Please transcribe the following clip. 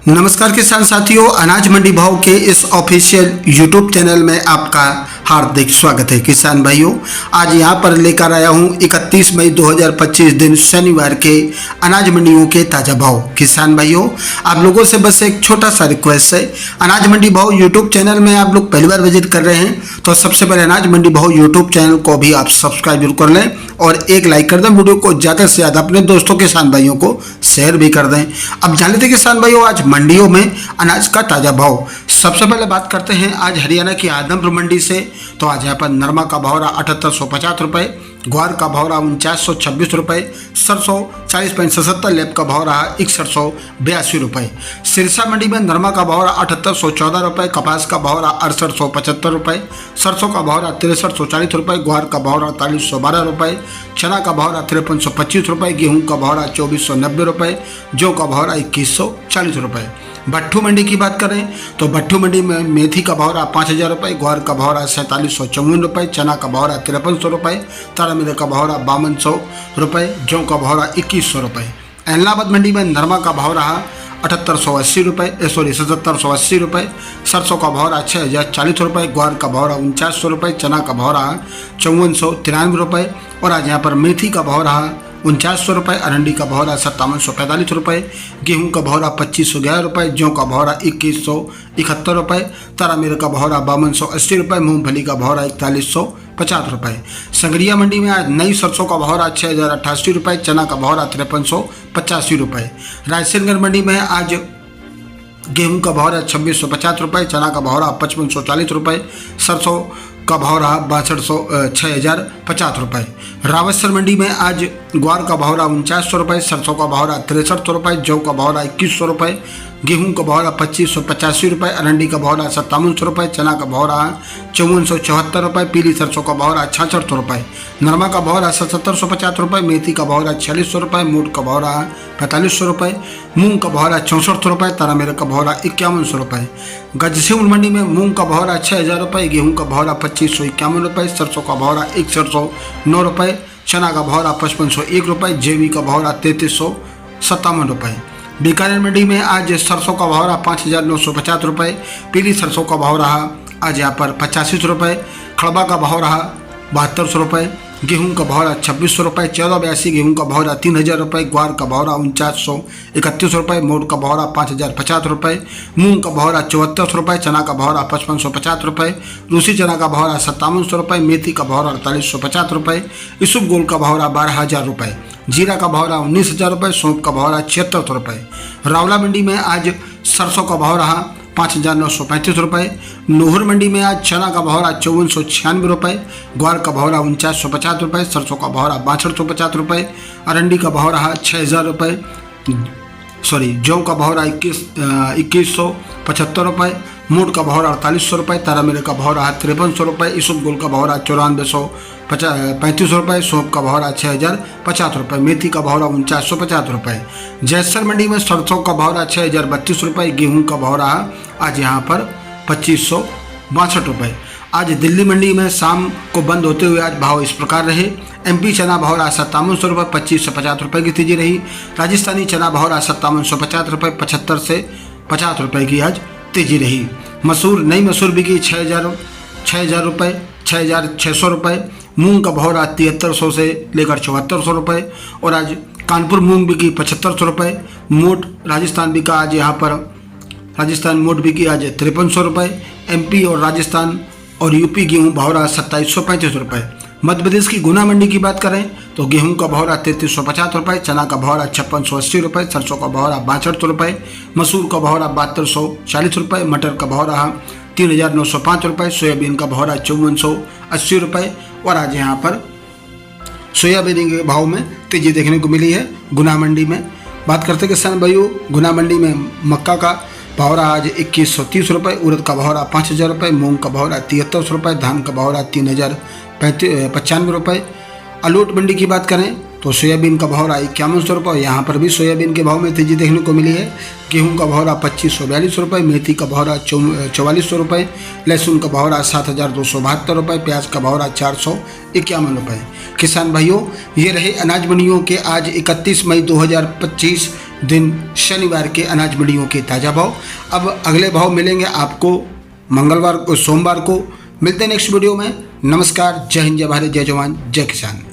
नमस्कार किसान साथियों, अनाज मंडी भाव के इस ऑफिशियल यूट्यूब चैनल में आपका हार्दिक स्वागत है। किसान भाइयों, आज यहाँ पर लेकर आया हूँ 31 मई 2025 दिन शनिवार के अनाज मंडियों के ताज़ा भाव। किसान भाइयों, आप लोगों से बस एक छोटा सा रिक्वेस्ट है, अनाज मंडी भाव यूट्यूब चैनल में आप लोग पहली बार विजिट कर रहे हैं तो सबसे पहले अनाज मंडी भाव यूट्यूब चैनल को भी आप सब्सक्राइब जरूर कर लें और एक लाइक कर दें। वीडियो को ज़्यादा से ज़्यादा अपने दोस्तों किसान भाइयों को शेयर भी कर दें। अब जान लेते किसान भाइयों आज मंडियों में अनाज का ताज़ा भाव। सबसे पहले बात करते हैं आज हरियाणा की आदमपुर मंडी से। तो आज यहाँ पर नरमा का भाव रहा 7850 रुपये, ग्वार का भाव रहा 4926 रुपये, सरसों 40.77, लेप का भाव रहा 6182 रुपये। सिरसा मंडी में नरमा का भाव रहा 7814 रुपये, कपास का भाव रहा 6875 रुपये, सरसों का भाव रहा 6340 रुपये, ग्वार का भाव रहा 4312 रुपये, चना का भाव रहा 5325 रुपये, गेहूँ का भाव रहा 2490 रुपये, जौ का भाव रहा 2140 रुपये। भट्टू मंडी की बात करें तो भट्टू मंडी में मेथी का भाव रहा 5000 रुपये, ग्वार का भाव रहा 4754 रुपये, चना का भाव रहा 5300 रुपये, तारामीरा का भाव रहा 5200 रुपये, जौ का भाव रहा 2100 रुपये। एलनाबाद मंडी में नरमा का भाव रहा 7880 रुपये, 7780 रुपये, सरसों का भाव रहा 6040 रुपये, ग्वार का भाव रहा 4900 रुपये, चना का भाव रहा 5493 रुपये और आज यहाँ पर मेथी का भाव रहा 4900 रुपये, अरंडी का भाव रहा 5745 रुपये, गेहूं का भाव रहा 2511 रुपये, जौ का भाव रहा 2171 रुपये, तारामीरा का भाव रहा 5280 रुपये, मूंगफली का भाव रहा 4150 रुपये। संगरिया मंडी में आज नई सरसों का भाव रहा 6088 रुपये, चना का भाव रहा 5385 रुपये। रायसेनगंज मंडी में आज गेहूं का भाव रहा 2650 रुपये, चना का भाव रहा 5540 रुपये, सरसों का भाव रहा 6050 रुपये। रावतसर मंडी में आज ग्वार का भाव रहा 4900 रुपये, सरसों का भाव रहा 6300 रुपये, जौ का भाव रहा 2100 रुपये, गेहूं का भाव रहा 2585 रुपये, अरंडी का भाव रहा 5700 रुपये, चना का भाव रहा 5474 रुपये, पीली सरसों का भाव रहा 6600 रुपये, नरमा का भाव रहा 7750 रुपये, मेथी का भाव रहा 4600 रुपये, मोट का भाव रहा 4500 रुपये, मूंग का भाव रहा 6400 रुपये, तारामीरा का भाव रहा 5100 रुपये। गजसिमल मंडी में मूंग का भाव रहा 6000 रुपये, गेहूं का भाव रहा 2551 रुपये, सरसों का भाव रहा 6109 रुपये, चना का भाव रहा 5501 रुपये, जेवी का भाव रहा 3357 रुपये। बीकानेर मंडी में आज सरसों का भाव रहा 5950 रुपये, पीली सरसों का भाव रहा आज यहाँ पर 85 रुपये, खड़बा का भाव रहा 7200 रुपये, गेहूं का भाव रहा 2600 रुपये, 1482 गेहूं का भाव रहा 3000 रुपये, ग्वार का भाव रहा 4931 रुपये, मोट का भाव रहा 5050 रुपये, मूंग का भाव रहा 7400 रुपये, चना का भाव रहा 5550 रुपये, रूसी चना का भाव रहा 5700 रुपये, मेथी का भाव रहा 4850 रुपये, इसुब गोल का भाव रहा 12000 रुपये, जीरा का भाव रहा 19000 रुपये, सौंफ का भाव रहा 7600 रुपये। रावला मंडी में आज सरसों का भाव रहा 5935 रुपये, नोहर मंडी में आज चना का भाव रहा 5496 रुपये, ग्वार का भाव रहा 4950 रुपये, सरसों का भाव रहा 6250 रुपये, अरंडी का भाव रहा 6000 रुपये, जौ का भाव रहा 2175 रुपये, मोट का भाव रहा 4800 रुपये, तारामीरा का भाव रहा 5300 रुपये, इसुब गोल का भाव रहा 9435 रुपये, सौंफ का भाव रहा 6050 रुपये, मेथी का भाव रहा 4950 रुपये। जैसर मंडी में सरसों का भाव रहा 6032 रुपये, गेहूं का भाव रहा आज यहाँ पर 2562 रुपये। आज दिल्ली मंडी में शाम को बंद होते हुए आज भाव इस प्रकार रहे। एमपी चना भाव रहा 5700 रुपये, 25 से 50 रुपये की तेजी रही। राजस्थानी चना भाव रहा 5750 रुपये, 75 से 50 रुपये की आज तेजी रही। मसूर नई मसूर बिकी 6000 रुपये, 6600 रुपये, मूंग का भाव रहा 7300 से लेकर 7400 रुपये और आज कानपुर मूंग बिकी 7500 रुपये। मोट राजस्थान बिका आज यहाँ पर राजस्थान मोट बिकी आज 5300 रुपये। एमपी और राजस्थान और यूपी गेहूँ भाव रहा 2735 रुपये। मध्य प्रदेश की गुना मंडी की बात करें तो गेहूं का भाव रहा 3350 रुपये, चना का भाव रहा 5680 रुपये, सरसों का भाव रहा 6200 रुपये, मसूर का भाव रहा 7240 रुपये, मटर का भाव रहा 3905 रुपये, सोयाबीन का भाव रहा 5480 रुपये और आज यहाँ पर सोयाबीन के भाव में तेजी देखने को मिली है। गुना मंडी में बात करते किसान भाइयों, गुना मंडी में मक्का का भाव रहा आज 2130 रुपये, उड़द का भाव रहा 5000 रुपये, मूंग का भाव रहा 7300 रुपये, धान का भाव रहा 3095 रुपये। अलोट मंडी की बात करें तो सोयाबीन का भाव रहा 5100 रुपये, यहाँ पर भी सोयाबीन के भाव में तेजी देखने को मिली है। गेहूं का भाव रहा 2542 रुपये, मेथी का भाव रहा 4400 रुपये, लहसुन का भाव रहा 7272 रुपये, प्याज का भाव रहा 451 रुपये। किसान भाइयों, ये रहे अनाज मंडियों के आज 31 मई 2025 दिन शनिवार के अनाज मंडियों के ताज़ा भाव। अब अगले भाव मिलेंगे आपको मंगलवार को, सोमवार को। मिलते हैं नेक्स्ट वीडियो में। नमस्कार, जय हिंद, जय भारत, जय जवान, जय किसान।